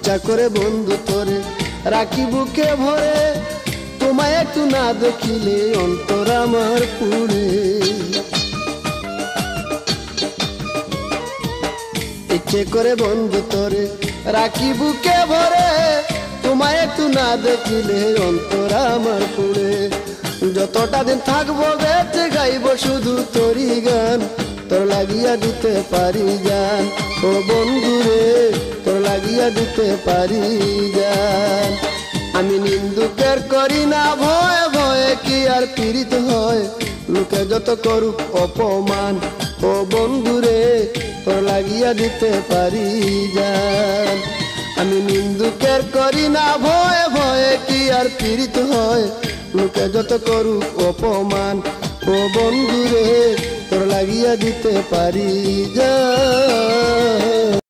ইচ্ছা করে বন্ধু তোরে রাখি বুকে ভরে, তোমায় একটু না দেখিলে অন্তর আমার পুড়ে। ইচ্ছে করে বন্ধু তোরে রাখি বুকে ভরে, তোমায় একটু না দেখিলে অন্তর আমার পুড়ে। যতটা দিন থাকবো বেঁচে গাইব শুধু তোরই গান, তোর লাগিয়া দিতে পারি জান। ও বন্ধু রে তোর লাগিয়া দিতে পারি জান। আমি নিন্দুকের করি না ভয়ে ভয়ে, কি আর পীড়িত হয় লোকে যত করুক অপমান। ও বন্ধু রে তোর লাগিয়া দিতে পারি জান। আমি নিন্দুকের করি না ভয়ে ভয়ে, কি আর পীড়িত হয় লোকে যত করুক অপমান। ও বন্ধু রে তোর লাগিয়া দিতে পারি জান।